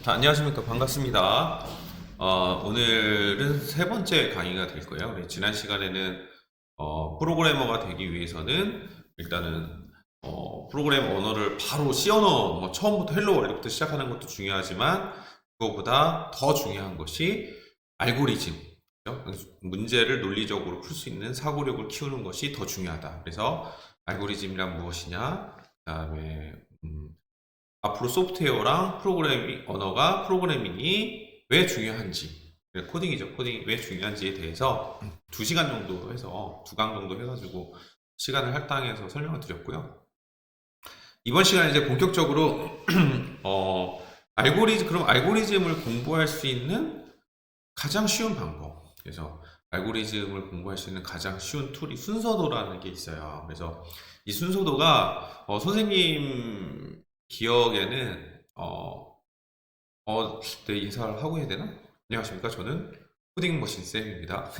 자, 안녕하십니까. 반갑습니다. 오늘은 세 번째 강의가 될 거예요. 우리 지난 시간에는 프로그래머가 되기 위해서는 일단은 프로그램 언어를 바로 C 언어, 처음부터 헬로 월드부터 시작하는 것도 중요하지만 그거보다 더 중요한 것이 알고리즘. 문제를 논리적으로 풀 수 있는 사고력을 키우는 것이 더 중요하다. 그래서 알고리즘이란 무엇이냐, 그다음에 앞으로 소프트웨어랑 언어가 프로그래밍이 왜 중요한지, 코딩이죠. 코딩이 왜 중요한지에 대해서 2시간 정도 해서, 2강 정도 해가지고 시간을 할당해서 설명을 드렸고요. 이번 시간에 이제 본격적으로, 그럼 알고리즘을 공부할 수 있는 가장 쉬운 방법. 그래서 알고리즘을 공부할 수 있는 가장 쉬운 툴이 순서도라는 게 있어요. 그래서 이 순서도가, 선생님 기억에는 네, 인사를 하고 해야 되나? 안녕하십니까? 저는 코딩 머신 쌤입니다.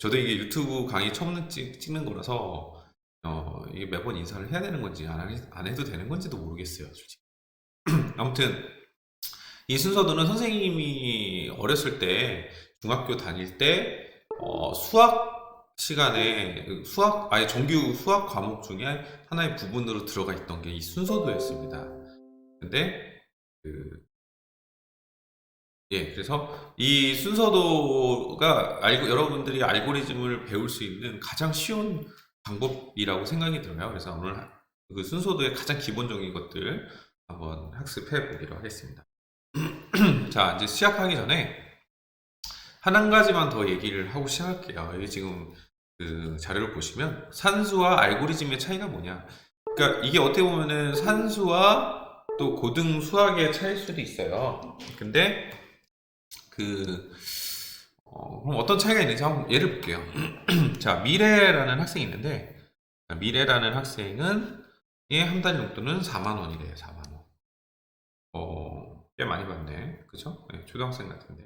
저도 이게 유튜브 강의 처음 찍는 거라서 이게 매번 인사를 해야 되는 건지 안 해도 되는 건지도 모르겠어요, 솔직히. 아무튼 이 순서도는 선생님이 어렸을 때, 중학교 다닐 때 수학 시간에 아예 정규 수학 과목 중에 하나의 부분으로 들어가 있던 게 이 순서도였습니다. 근데 그래서 이 순서도가 여러분들이 알고리즘을 배울 수 있는 가장 쉬운 방법이라고 생각이 들어요. 그래서 오늘 그 순서도의 가장 기본적인 것들 한번 학습해 보기로 하겠습니다. 자, 이제 시작하기 전에 한 가지만 더 얘기를 하고 시작할게요. 여기 지금 그 자료를 보시면 산수와 알고리즘의 차이가 뭐냐. 그러니까 이게 어떻게 보면은 산수와 또 고등 수학의 차이일 수도 있어요. 근데 그럼 어떤 차이가 있는지 한번 예를 볼게요. 자, 미래라는 학생이 있는데, 미래라는 학생은 한 달 용돈은 4만 원이래요. 4만 원. 꽤 많이 받네. 그죠? 네, 초등학생 같은데.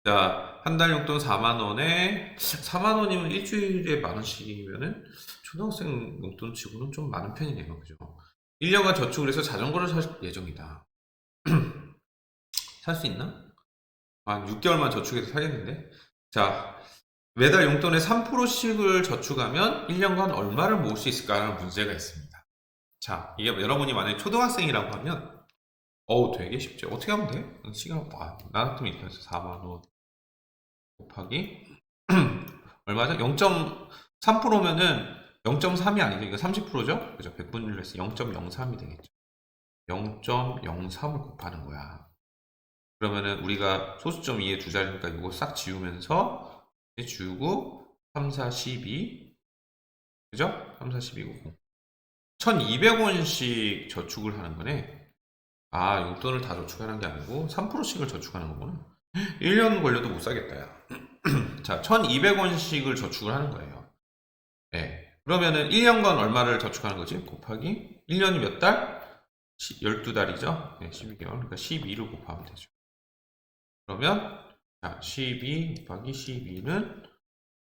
자, 한 달 용돈 4만 원에 4만 원이면 일주일에 만 원씩이면은 초등학생 용돈 치고는 좀 많은 편이네요. 그죠? 1년간 저축을 해서 자전거를 살 예정이다. 살 수 있나? 한 6개월만 저축해서 사겠는데? 자, 매달 용돈의 3%씩을 저축하면 1년간 얼마를 모을 수 있을까라는 문제가 있습니다. 자, 이게 여러분이 만약에 초등학생이라고 하면, 되게 쉽죠. 어떻게 하면 돼? 나 같으면 이렇게 해서 4만원 곱하기, 얼마죠? 0.3%면은 0.3이 아니죠. 이거 30%죠? 그죠? 100분율로 해서 0.03이 되겠죠. 0.03을 곱하는 거야. 그러면은 우리가 소수점 2에 두 자리니까 이거 싹 지우면서 지우고 3, 4, 12 그죠? 3, 4, 12고 1200원씩 저축을 하는 거네. 용돈을 다 저축하는 게 아니고 3%씩을 저축하는 거구나. 1년 걸려도 못 사겠다 야. 자, 1200원씩을 저축을 하는 거예요. 네. 그러면은 1년간 얼마를 저축하는 거지? 곱하기 1년이 몇 달? 12달이죠? 네, 12개월. 그러니까 12를 곱하면 되죠. 그러면 자, 12 곱하기 12는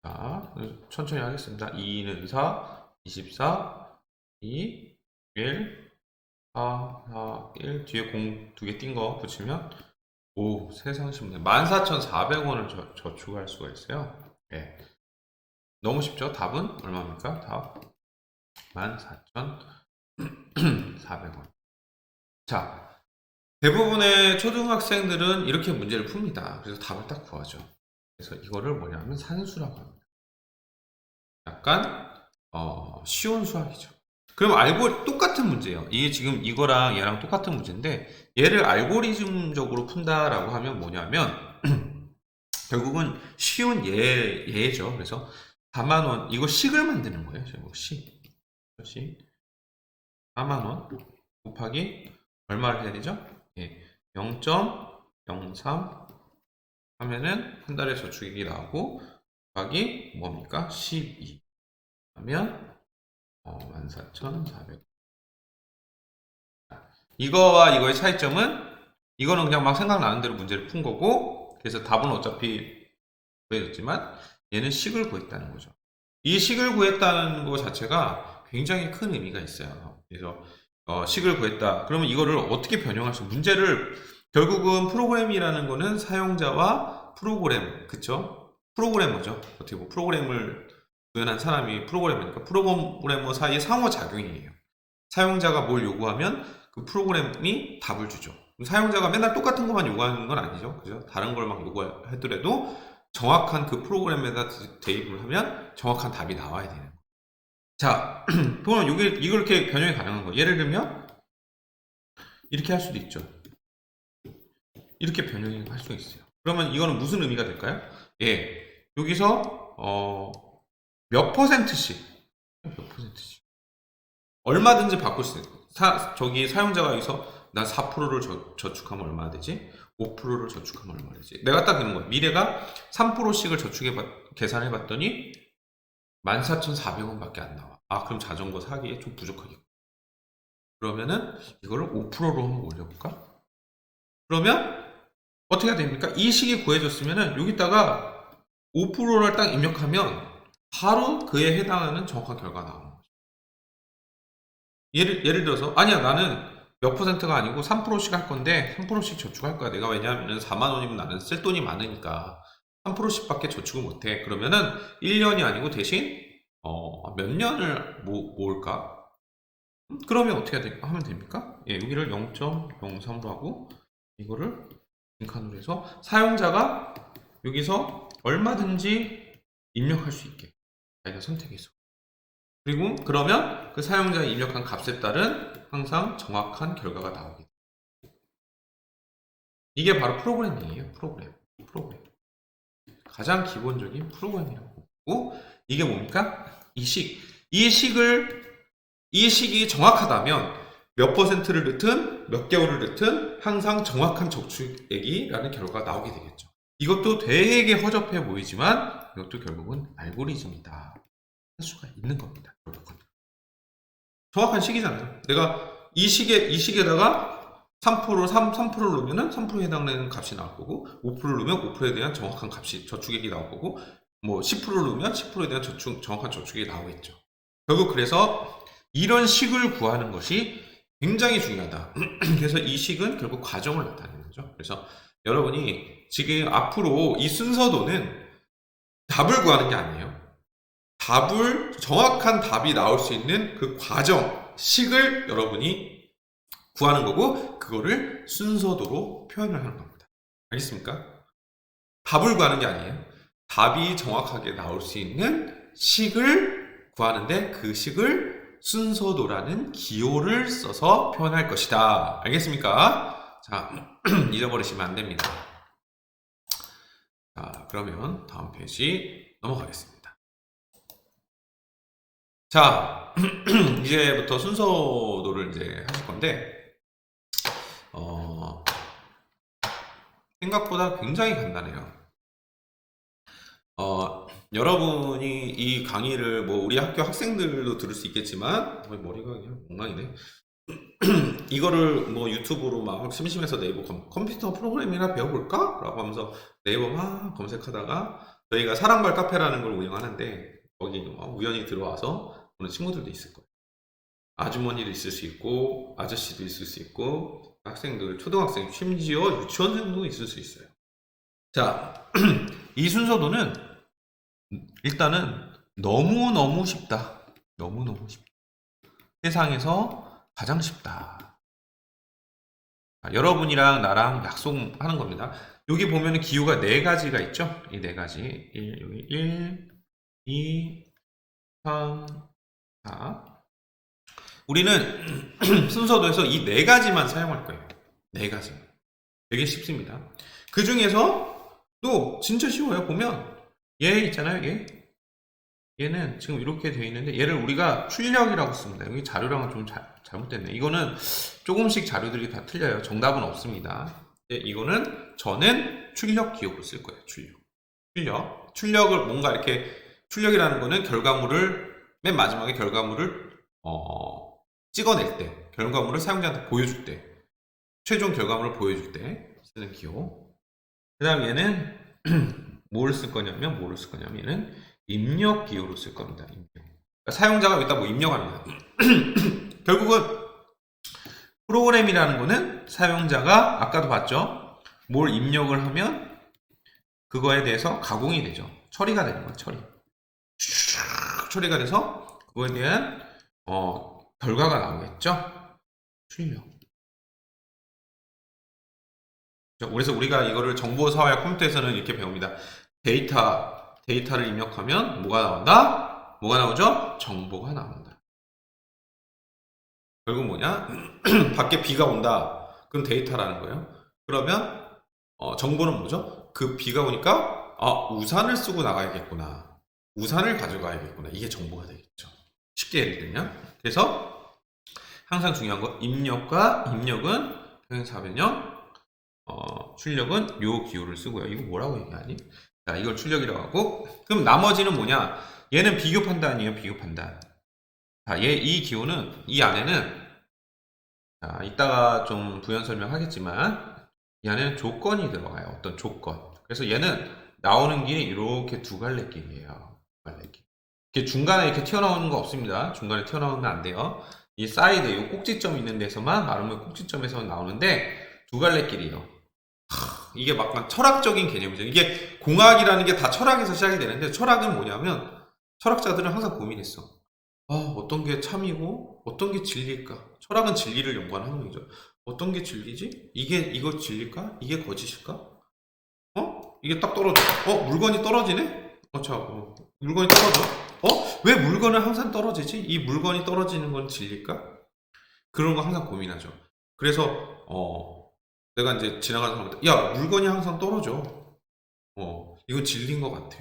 자, 천천히 하겠습니다. 2는 4, 24, 2, 1, 4, 4, 1 뒤에 공 두 개 띈 거 붙이면 세상 쉽네. 14,400원을 저축할 수가 있어요. 네. 너무 쉽죠? 답은 얼마입니까? 답 14,400원. 자, 대부분의 초등학생들은 이렇게 문제를 풉니다. 그래서 답을 딱 구하죠. 그래서 이거를 뭐냐면 산수라고 합니다. 약간 쉬운 수학이죠. 그럼 똑같은 문제예요. 이게 지금 이거랑 얘랑 똑같은 문제인데 얘를 알고리즘적으로 푼다라고 하면 뭐냐면 결국은 쉬운 예죠. 그래서 4만 원 이거 식을 만드는 거예요. 식 4만 원 곱하기 얼마를 해야 되죠? 0.03 하면은 한 달에 저축액이 나오고 곱하기 뭡니까? 12 하면 14,400. 이거와 이거의 차이점은 이거는 그냥 막 생각나는 대로 문제를 푼 거고 그래서 답은 어차피 구해졌지만 얘는 식을 구했다는 거죠. 이 식을 구했다는 것 자체가 굉장히 큰 의미가 있어요. 그래서 식을 구했다. 그러면 이거를 어떻게 변형할 수, 문제를, 결국은 프로그램이라는 거는 사용자와 프로그램, 그쵸? 프로그래머죠. 어떻게 보면 프로그램을 구현한 사람이 프로그래머니까 프로그래머 사이의 상호작용이에요. 사용자가 뭘 요구하면 그 프로그램이 답을 주죠. 사용자가 맨날 똑같은 것만 요구하는 건 아니죠. 그죠? 다른 걸 막 요구하더라도 정확한 그 프로그램에다 대입을 하면 정확한 답이 나와야 되는 거예요. 자, 보면 이걸 이렇게 변형이 가능한 거예요. 예를 들면 이렇게 할 수도 있죠. 이렇게 변형이 할 수 있어요. 그러면 이거는 무슨 의미가 될까요? 예, 여기서 몇 퍼센트씩 얼마든지 바꿀 수 있어요. 저기 사용자가 여기서 난 4%를 저축하면 얼마나 되지? 5%를 저축하면 얼마나 되지? 내가 딱 이런 거예요. 미래가 3%씩을 계산해 봤더니 14,400원밖에 안 나와. 아, 그럼 자전거 사기에 좀 부족하겠고. 그러면은 이거를 5%로 한번 올려볼까? 그러면 어떻게 해야 됩니까? 이 식이 구해졌으면은 여기다가 5%를 딱 입력하면 바로 그에 해당하는 정확한 결과가 나오는 거죠. 예를 들어서 아니야, 나는 몇 퍼센트가 아니고 3%씩 할 건데 3%씩 저축할 거야. 내가 왜냐하면 4만 원이면 나는 쓸 돈이 많으니까 3%씩 밖에 저축을 못해. 그러면은 1년이 아니고 대신 몇 년을 모을까? 그러면 어떻게 하면 됩니까? 예, 여기를 0.03로 하고 이거를 빈칸으로 해서 사용자가 여기서 얼마든지 입력할 수 있게 자기가 선택해서, 그리고 그러면 그 사용자가 입력한 값에 따른 항상 정확한 결과가 나오게 돼요. 이게 바로 프로그래밍이에요. 프로그램. 가장 기본적인 프로그램이라고 보고, 이게 뭡니까? 이 식이 정확하다면 몇 퍼센트를 넣든 몇 개월을 넣든 항상 정확한 저축액이라는 결과가 나오게 되겠죠. 이것도 되게 허접해 보이지만 이것도 결국은 알고리즘이다 할 수가 있는 겁니다. 결국은 정확한 식이잖아요. 내가 이 식에다가 3%를 넣으면 3%에 해당되는 값이 나올 거고, 5%를 넣으면 5%에 대한 정확한 값이, 저축액이 나올 거고, 뭐 10%를 넣으면 10%에 대한 정확한 저축액이 나오겠죠. 결국 그래서 이런 식을 구하는 것이 굉장히 중요하다. 그래서 이 식은 결국 과정을 나타내는 거죠. 그래서 여러분이 지금 앞으로 이 순서도는 답을 구하는 게 아니에요. 정확한 답이 나올 수 있는 그 과정, 식을 여러분이 구하는 거고, 그거를 순서도로 표현을 하는 겁니다. 알겠습니까? 답을 구하는 게 아니에요. 답이 정확하게 나올 수 있는 식을 구하는데 그 식을 순서도라는 기호를 써서 표현할 것이다. 알겠습니까? 자, 잊어버리시면 안 됩니다. 자, 그러면 다음 페이지 넘어가겠습니다. 자, 이제부터 순서도를 이제 하실 건데, 생각보다 굉장히 간단해요. 여러분이 이 강의를 뭐 우리 학교 학생들도 들을 수 있겠지만, 머리가 그냥 엉망이네. 이거를 뭐 유튜브로 막 심심해서 네이버 컴퓨터 프로그래밍이나 배워볼까? 라고 하면서 네이버 막 검색하다가, 저희가 사랑발 카페라는 걸 운영하는데 거기 우연히 들어와서 보는 친구들도 있을 거예요. 아주머니도 있을 수 있고 아저씨도 있을 수 있고 학생들, 초등학생, 심지어 유치원생도 있을 수 있어요. 자, 이 순서도는 일단은 너무너무 쉽다. 너무너무 쉽다. 세상에서 가장 쉽다. 여러분이랑 나랑 약속하는 겁니다. 여기 보면 기호가 4가지가 있죠? 이 4가지. 여기 1, 2, 3, 4. 우리는 순서도에서 이 4가지만 사용할 거예요. 4가지. 되게 쉽습니다. 그 중에서 또 진짜 쉬워요. 보면 얘 있잖아요. 얘는 지금 이렇게 되어 있는데 얘를 우리가 출력이라고 씁니다. 여기 자료랑은 좀 잘못됐네. 이거는 조금씩 자료들이 다 틀려요. 정답은 없습니다. 이거는 저는 출력 기호로 쓸 거예요. 출력을 뭔가 이렇게, 출력이라는 거는 결과물을, 맨 마지막에 결과물을 찍어낼 때, 결과물을 사용자한테 보여줄 때, 최종 결과물을 보여줄 때 쓰는 기호. 그 다음 얘는 뭐를 쓸 거냐면 얘는 입력 기호로 쓸 겁니다. 입력. 그러니까 사용자가 여기다 뭐 입력합니다. 결국은 프로그램이라는 거는 사용자가 아까도 봤죠? 뭘 입력을 하면 그거에 대해서 가공이 되죠. 처리가 되는 거예요. 처리가 돼서 그거에 대한 결과가 나오겠죠. 출력. 그래서 우리가 이거를 정보사회와 컴퓨터에서는 이렇게 배웁니다. 데이터를 입력하면 뭐가 나온다? 뭐가 나오죠? 정보가 나온다. 결국 뭐냐? 밖에 비가 온다. 그럼 데이터라는 거예요. 그러면 정보는 뭐죠? 그 비가 오니까 우산을 쓰고 나가야겠구나. 우산을 가져가야겠구나. 이게 정보가 되겠죠. 쉽게 예를 들면. 그래서 항상 중요한 거 입력은 평행사변형, 출력은 요 기호를 쓰고요. 이거 뭐라고 얘기하니? 자, 이걸 출력이라고 하고, 그럼 나머지는 뭐냐? 얘는 비교 판단이에요. 비교 판단. 자, 이 기호는 이 안에는 자, 이따가 좀 부연 설명하겠지만 이 안에는 조건이 들어가요. 어떤 조건. 그래서 얘는 나오는 길이 이렇게 두 갈래 길이에요. 두 갈래 길. 이렇게 중간에 이렇게 튀어나오는 거 없습니다. 중간에 튀어나오면 안 돼요. 이 사이드, 이 꼭지점 있는 데서만 마르면 꼭지점에서 나오는데 두 갈래 길이에요. 이게 막간 철학적인 개념이죠. 이게 공학이라는 게 다 철학에서 시작이 되는데 철학은 뭐냐면 철학자들은 항상 고민했어. 어떤 게 참이고 어떤 게 진리일까? 철학은 진리를 연구하는 학문이죠. 어떤 게 진리지? 이거 진리일까? 이게 거짓일까? 이게 딱 떨어져. 물건이 떨어지네? 물건이 떨어져. 왜 물건은 항상 떨어지지? 이 물건이 떨어지는 건 진리일까? 그런 거 항상 고민하죠. 그래서 내가 이제 지나가는 사람한테 야, 물건이 항상 떨어져. 이건 진리인 것 같아.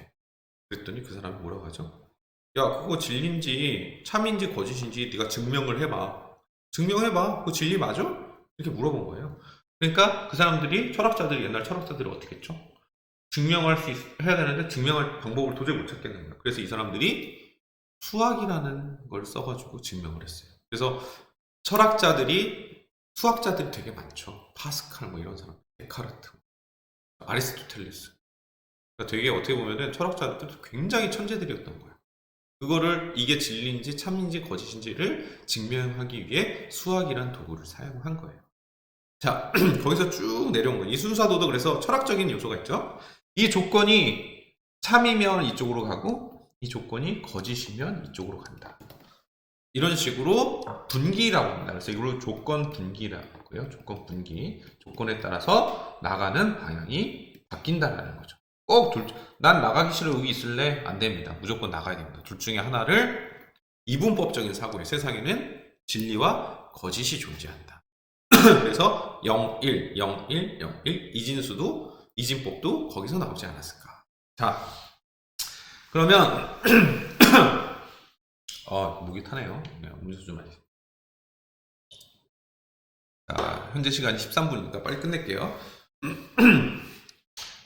그랬더니 그 사람이 뭐라고 하죠? 야, 그거 진리인지 참인지 거짓인지 네가 증명을 해봐. 증명해봐. 그거 진리 맞아? 이렇게 물어본 거예요. 그러니까 그 사람들이 옛날 철학자들이 어떻게 했죠? 해야 되는데 증명할 방법을 도저히 못 찾겠는 거예요. 그래서 이 사람들이 수학이라는 걸 써가지고 증명을 했어요. 그래서 수학자들이 되게 많죠. 파스칼 뭐 이런 사람, 데카르트, 아리스토텔레스. 그러니까 되게 어떻게 보면은 철학자들도 굉장히 천재들이었던 거예요. 그거를 이게 진리인지 참인지 거짓인지를 증명하기 위해 수학이란 도구를 사용한 거예요. 자, 거기서 쭉 내려온 거예요. 이 순사도도 그래서 철학적인 요소가 있죠. 이 조건이 참이면 이쪽으로 가고 이 조건이 거짓이면 이쪽으로 간다. 이런 식으로 분기라고 합니다. 그래서 이걸 조건 분기라고 하고요. 조건 분기. 조건에 따라서 나가는 방향이 바뀐다는 거죠. 난 나가기 싫어 여기 있을래? 안 됩니다. 무조건 나가야 됩니다. 둘 중에 하나를 이분법적인 사고에 세상에는 진리와 거짓이 존재한다. 그래서 0, 1, 0, 1, 0, 1 이진법도 거기서 나오지 않았을까. 자, 그러면 목이 타네요. 음료수 좀 마시죠. 자, 현재 시간이 13분이니까 빨리 끝낼게요.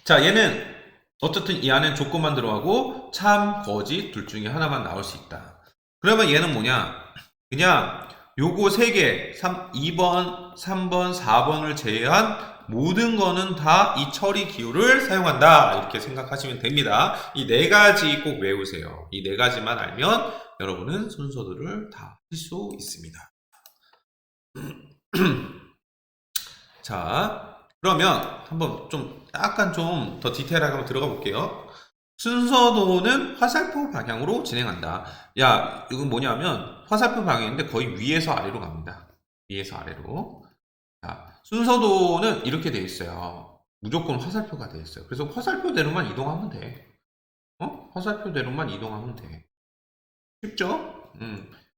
자, 얘는 어쨌든 이 안에 조건만 들어가고 참, 거짓 둘 중에 하나만 나올 수 있다. 그러면 얘는 뭐냐? 그냥 요거 3개, 2번, 3번, 4번을 제외한 모든 거는 다 이 처리 기호를 사용한다. 이렇게 생각하시면 됩니다. 이 4가지 꼭 외우세요. 이 4가지만 알면 여러분은 순서들을 다 할 수 있습니다. 자, 그러면 한번 약간 좀 더 디테일하게 한번 들어가 볼게요. 순서도는 화살표 방향으로 진행한다. 야, 이건 뭐냐면 화살표 방향인데 거의 위에서 아래로 갑니다. 위에서 아래로. 자, 순서도는 이렇게 되어 있어요. 무조건 화살표가 되어 있어요. 그래서 화살표대로만 이동하면 돼. 화살표대로만 이동하면 돼. 쉽죠?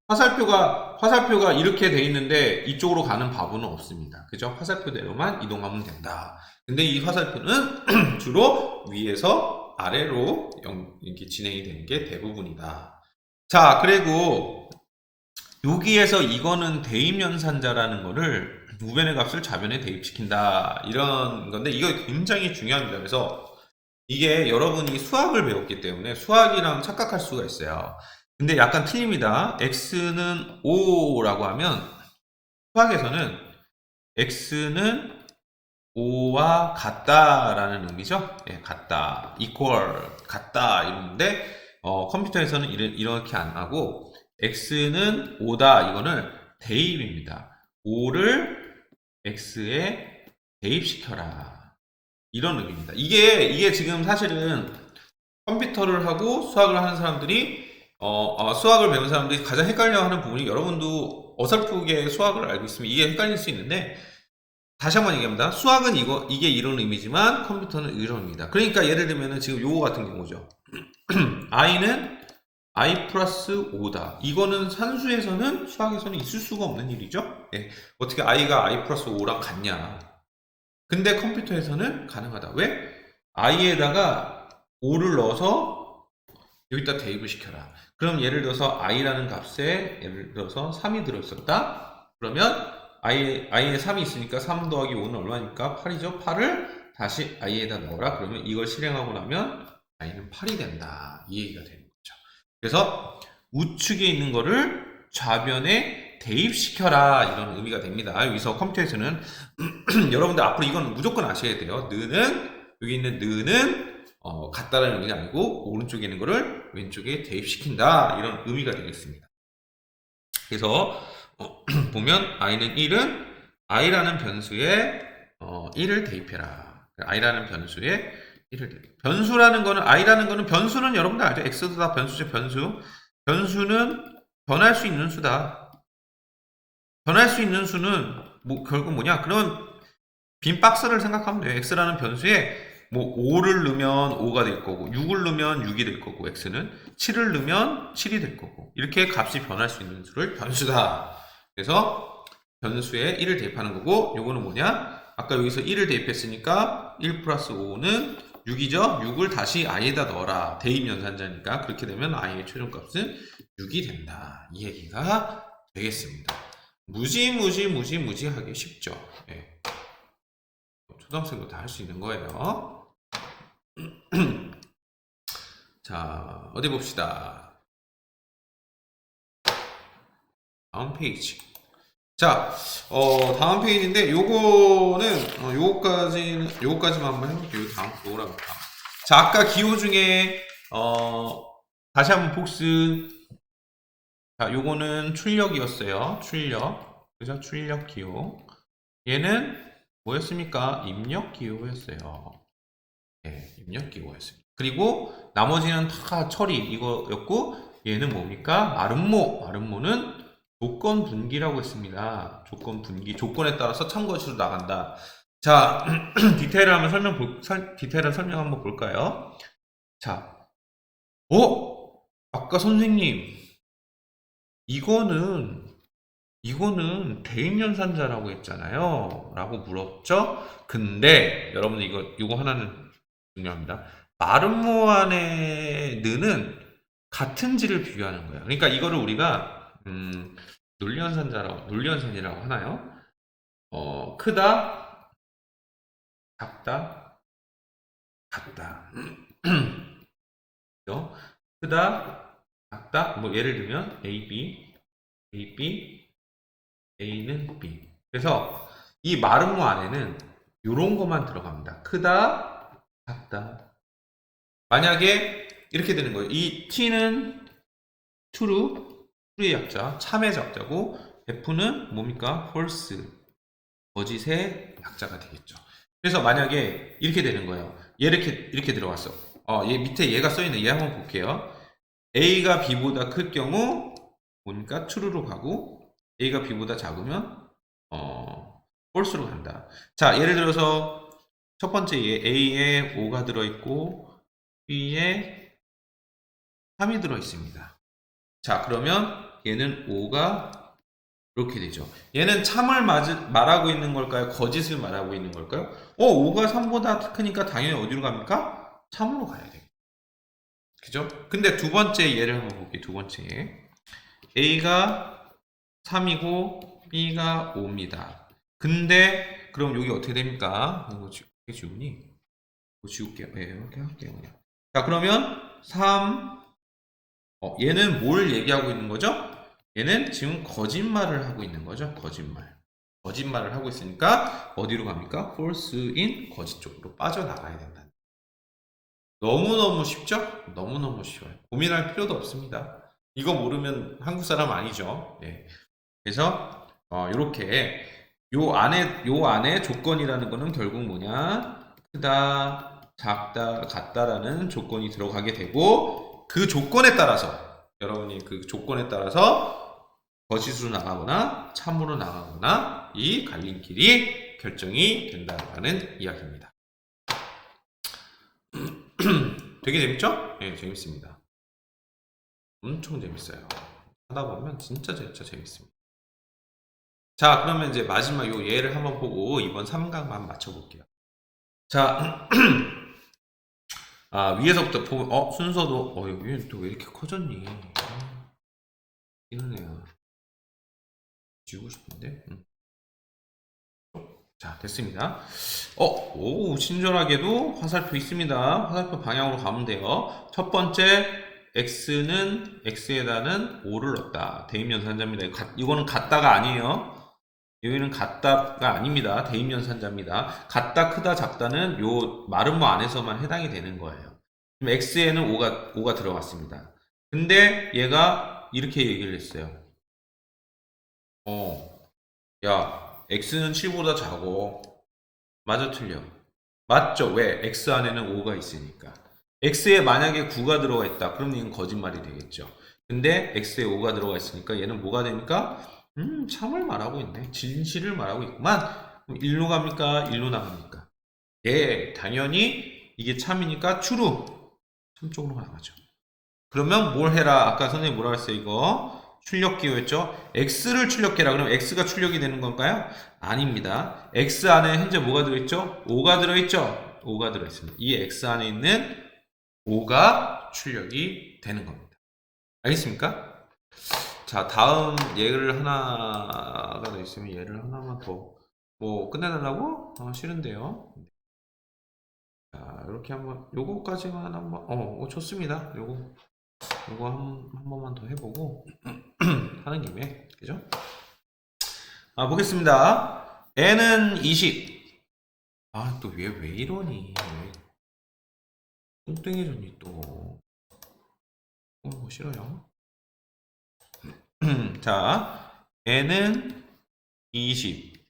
화살표가 이렇게 돼 있는데 이쪽으로 가는 바보는 없습니다. 그죠? 화살표대로만 이동하면 된다. 근데 이 화살표는 주로 위에서 아래로 이렇게 진행이 되는 게 대부분이다. 자, 그리고 여기에서 이거는 대입연산자라는 거를 우변의 값을 좌변에 대입시킨다. 이런 건데 이거 굉장히 중요합니다. 그래서 이게 여러분이 수학을 배웠기 때문에 수학이랑 착각할 수가 있어요. 근데 약간 틀립니다. x는 5라고 하면 수학에서는 x는 5와 같다라는 의미죠. 예, 같다, equal, 같다 이러는데 컴퓨터에서는 이렇게 안 하고 x는 5다 이거는 대입입니다. 5를 x에 대입시켜라. 이런 의미입니다. 이게 지금 사실은 컴퓨터를 하고 수학을 하는 사람들이 수학을 배운 사람들이 가장 헷갈려하는 부분이, 여러분도 어설프게 수학을 알고 있으면 이게 헷갈릴 수 있는데, 다시 한번 얘기합니다. 수학은 이게 이런 의미지만 컴퓨터는 이런 의미다. 그러니까 예를 들면은 지금 요거 같은 경우죠. i는 i 플러스 5다. 이거는 산수에서는, 수학에서는 있을 수가 없는 일이죠. 예. 어떻게 i가 i 플러스 5랑 같냐. 근데 컴퓨터에서는 가능하다. 왜? i에다가 5를 넣어서 여기다 대입을 시켜라. 그럼 예를 들어서 i라는 값에 예를 들어서 3이 들어있었다. 그러면 i에 3이 있으니까 3 더하기 5는 얼마니까 8이죠. 8을 다시 i에다 넣어라. 그러면 이걸 실행하고 나면 i는 8이 된다. 이 얘기가 되는 거죠. 그래서 우측에 있는 거를 좌변에 대입시켜라, 이런 의미가 됩니다. 여기서 컴퓨터에서는 여러분들 앞으로 이건 무조건 아셔야 돼요. 여기 있는 느는 같다라는 의미가 아니고 오른쪽에 있는 거를 왼쪽에 대입시킨다, 이런 의미가 되겠습니다. 그래서 보면 i는 1은 i라는 변수에 1을 대입해라. i라는 변수에 1을 대입. 변수라는 거는, i라는 거는, 변수는 여러분들 알죠? x도 다 변수죠. 변수는 변할 수 있는 수다. 변할 수 있는 수는 결국 뭐냐? 그러면 빈 박스를 생각하면 돼요. x라는 변수에 5를 넣으면 5가 될 거고, 6을 넣으면 6이 될 거고, x는 7을 넣으면 7이 될 거고, 이렇게 값이 변할 수 있는 수를 변수다. 그래서 변수에 1을 대입하는 거고, 요거는 뭐냐? 아까 여기서 1을 대입했으니까 1 플러스 5는 6이죠? 6을 다시 i에다 넣어라. 대입 연산자니까. 그렇게 되면 i의 최종값은 6이 된다. 이 얘기가 되겠습니다. 무지하게 쉽죠. 네. 초등학생도 다 할 수 있는 거예요. 자, 어디 봅시다. 다음 페이지. 자, 다음 페이지인데, 요거는, 요거까지만 한번 해볼게요. 다음 요거랑. 자, 아까 기호 중에, 다시 한번 복습. 자, 요거는 출력이었어요. 그죠? 출력 기호. 얘는 뭐였습니까? 입력 기호였어요. 네, 입력 기호였습니다. 그리고 나머지는 다 처리, 이거였고, 얘는 뭡니까? 마름모는 조건 분기라고 했습니다. 조건 분기, 조건에 따라서 참고치로 나간다. 자, 디테일한 설명 한번 볼까요? 자, 아까 선생님, 이거는 대입연산자라고 했잖아요. 라고 물었죠? 근데, 여러분, 이거 하나는 중요합니다. 마름모 안에 느는 같은지를 비교하는 거예요. 그러니까 이거를 우리가, 논리연산이라고 하나요? 크다, 작다, 같다. 그죠? 크다, 작다, 예를 들면 AB, A는 B. 그래서 이 마름모 안에는 이런 것만 들어갑니다. 크다, 작다. 만약에 이렇게 되는 거예요. 이 T는 true의 약자, 참의 약자고, F는 뭡니까? false, 거짓의 약자가 되겠죠. 그래서 만약에 이렇게 되는 거예요. 이렇게 들어갔어. 얘 밑에 얘가 써있는 얘 한번 볼게요. A가 B보다 클 경우 뭡니까? true로 가고, A가 B보다 작으면 false로 간다. 자, 예를 들어서 첫 번째 A에 5가 들어있고 B에 3이 들어있습니다. 자, 그러면 얘는 5가 이렇게 되죠. 얘는 참을 말하고 있는 걸까요? 거짓을 말하고 있는 걸까요? 5가 3보다 크니까 당연히 어디로 갑니까? 참으로 가야 돼요. 그죠? 근데 두 번째 예를 한번 볼게요. 두 번째 예. A가 3이고 B가 5입니다. 근데 그럼 여기 어떻게 됩니까? 이거 지우니? 이거 지울게요. 네, 이렇게 할게요. 그냥. 자, 그러면 3 얘는 뭘 얘기하고 있는 거죠? 얘는 지금 거짓말을 하고 있는 거죠. 거짓말을 하고 있으니까 어디로 갑니까? false인 거짓 쪽으로 빠져나가야 된다. 너무너무 쉽죠? 너무너무 쉬워요. 고민할 필요도 없습니다. 이거 모르면 한국 사람 아니죠. 네. 그래서 요렇게 요 안에 조건이라는 거는 결국 뭐냐? 크다, 작다, 같다라는 조건이 들어가게 되고 그 조건에 따라서 여러분이 그 조건에 따라서 거짓으로 나가거나 참으로 나가거나 이 갈림길이 결정이 된다는 이야기입니다. 되게 재밌죠? 네, 재밌습니다. 엄청 재밌어요. 하다 보면 진짜 재밌습니다. 자, 그러면 이제 마지막 요 예를 한번 보고 이번 3강만 맞춰볼게요. 자, 위에서부터 보면, 순서도, 여기 또 왜 이렇게 커졌니? 이런 애야. 지우고 싶은데? 자, 됐습니다. 친절하게도 화살표 있습니다. 화살표 방향으로 가면 돼요. 첫 번째, x에다는 5를 넣었다. 대입연산자입니다. 이거는 같다가 아니에요. 여기는 같다가 아닙니다. 대입연산자입니다. 같다, 크다, 작다는 요 마름모 안에서만 해당이 되는 거예요. 그럼 x에는 5가 들어갔습니다. 근데 얘가 이렇게 얘기를 했어요. 야, x는 7보다 작어. 맞아, 틀려? 맞죠? 왜? x 안에는 5가 있으니까. x에 만약에 9가 들어가 있다. 그럼 이건 거짓말이 되겠죠. 근데 x에 5가 들어가 있으니까 얘는 뭐가 됩니까? 참을 말하고 있네. 진실을 말하고 있구만. 그럼 1로 갑니까? 1로 나갑니까? 예, 당연히 이게 참이니까 true. 참 쪽으로 나가죠. 그러면 뭘 해라? 아까 선생님 뭐라 했어요? 이거 출력기호였죠? x를 출력해라. 그럼 x가 출력이 되는 건가요? 아닙니다. x 안에 현재 뭐가 들어있죠? 5가 들어있죠? 5가 들어있습니다. 이 x 안에 있는 5가 출력이 되는 겁니다. 알겠습니까? 자, 다음 예를 하나가 더 있으면 예를 하나만 더 끝내달라고? 싫은데요. 자, 이렇게 한번 요거까지만 한번 좋습니다. 요거 한 번만 더 해보고 하는 김에, 그죠? 보겠습니다. n은 20. 또 왜 이러니? 왜 뚱뚱해졌니 또? 싫어요. 자, n은 20.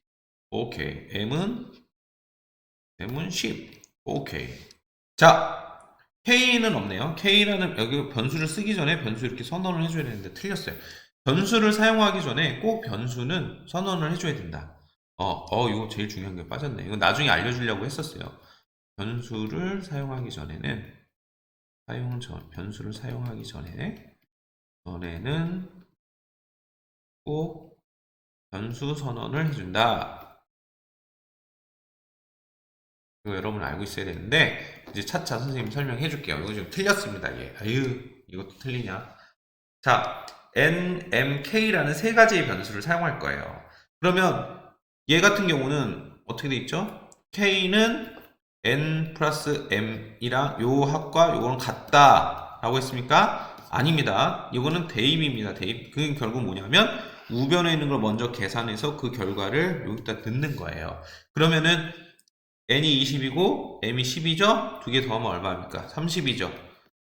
오케이. m은 10. 오케이. 자, k는 없네요. k라는 여기 변수를 쓰기 전에 변수 이렇게 선언을 해줘야 되는데 틀렸어요. 변수를 사용하기 전에 꼭 변수는 선언을 해줘야 된다. 이거 제일 중요한 게 빠졌네. 이거 나중에 알려주려고 했었어요. 변수를 사용하기 전에는 변수를 사용하기 전에는 꼭 변수 선언을 해준다. 이거 여러분 알고 있어야 되는데 이제 차차 선생님이 설명해 줄게요. 이거 지금 틀렸습니다. 이것도 틀리냐? 자, n, m, k라는 세 가지의 변수를 사용할 거예요. 그러면 얘 같은 경우는 어떻게 돼 있죠? k는 n 플러스 m이랑 요 합과 요거는 같다 라고 했습니까? 아닙니다. 이거는 대입입니다. 대입. 그게 결국 뭐냐면 우변에 있는 걸 먼저 계산해서 그 결과를 여기다 넣는 거예요. 그러면은 n이 20이고 m이 10이죠? 두 개 더하면 얼마입니까? 30이죠.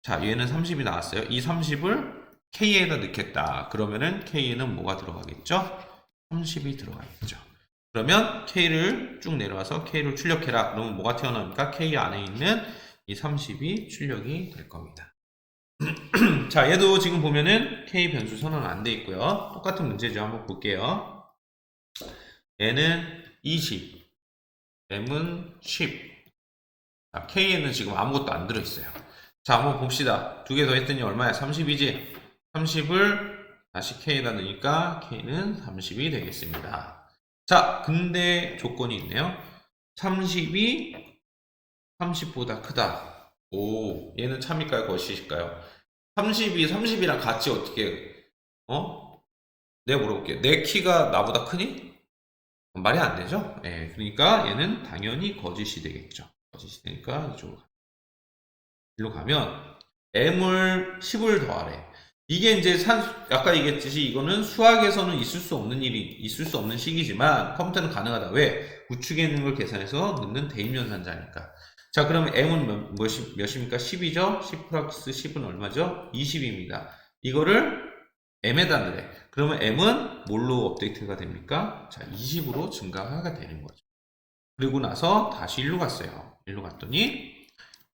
자, 얘는 30이 나왔어요. 이 30을 k에다 넣겠다. 그러면은 k에는 뭐가 들어가겠죠? 30이 들어가겠죠. 그러면 k를 쭉 내려와서 k를 출력해라. 그러면 뭐가 튀어나옵니까? k 안에 있는 이 30이 출력이 될 겁니다. 자, 얘도 지금 보면은 k 변수 선언 안 돼 있고요. 똑같은 문제죠. 한번 볼게요. 얘는 20, m은 10. 자, k에는 지금 아무것도 안 들어있어요. 자, 한번 봅시다. 두 개 더 했더니 얼마야? 30이지? 30을 다시 k에다 넣으니까 k는 30이 되겠습니다. 자, 근데 조건이 있네요. 30이 30보다 크다. 얘는 참일까요? 거짓일까요? 30이 30이랑 같이 어떻게, 내가 물어볼게요. 내 키가 나보다 크니? 말이 안 되죠? 네, 그러니까 얘는 당연히 거짓이 되겠죠. 거짓이 되니까 이리로 가면 m을 10을 더하래. 이게 이제 아까 얘기했듯이 이거는 수학에서는 있을 수 없는 식이지만 컴퓨터는 가능하다. 왜? 우측에 있는 걸 계산해서 넣는 대입연산자니까. 자, 그러면 m은 몇입니까? 10이죠? 10 플러스 10은 얼마죠? 20입니다. 이거를 m에다 넣으래. 그러면 m은 뭘로 업데이트가 됩니까? 자, 20으로 증가가 되는 거죠. 그리고 나서 다시 1로 갔어요. 1로 갔더니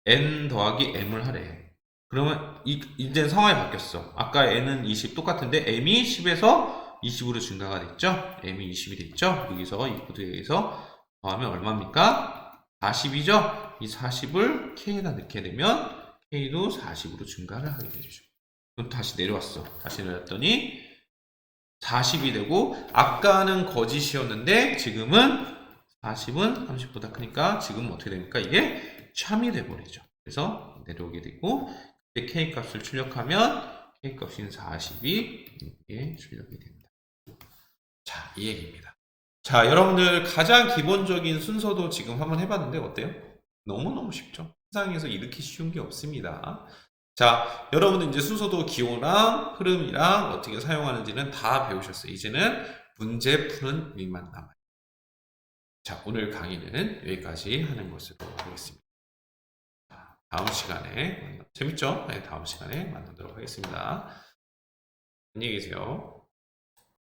n 더하기 m을 하래. 그러면 이제 상황이 바뀌었어. 아까 n은 20 똑같은데 m이 10에서 20으로 증가가 됐죠? m이 20이 됐죠? 여기서 이 코드에서 더하면 얼마입니까? 40이죠? 이 40을 k에다 넣게 되면 k도 40으로 증가를 하게 되죠. 그럼 다시 내려왔어. 다시 내려왔더니 40이 되고 아까는 거짓이었는데 지금은 40은 30보다 크니까 지금은 어떻게 됩니까? 이게 참이 돼버리죠. 그래서 내려오게 되고 k 값을 출력하면 k 값인 40이 이렇게 출력이 됩니다. 자, 이 얘기입니다. 자, 여러분들 가장 기본적인 순서도 지금 한번 해봤는데 어때요? 너무너무 쉽죠? 세상에서 이렇게 쉬운 게 없습니다. 자, 여러분들 이제 순서도 기호랑 흐름이랑 어떻게 사용하는지는 다 배우셨어요. 이제는 문제 푸는 일만 남아요. 자, 오늘 강의는 여기까지 하는 것으로 하겠습니다. 다음 시간에 재밌죠? 네, 다음 시간에 만나도록 하겠습니다. 안녕히 계세요.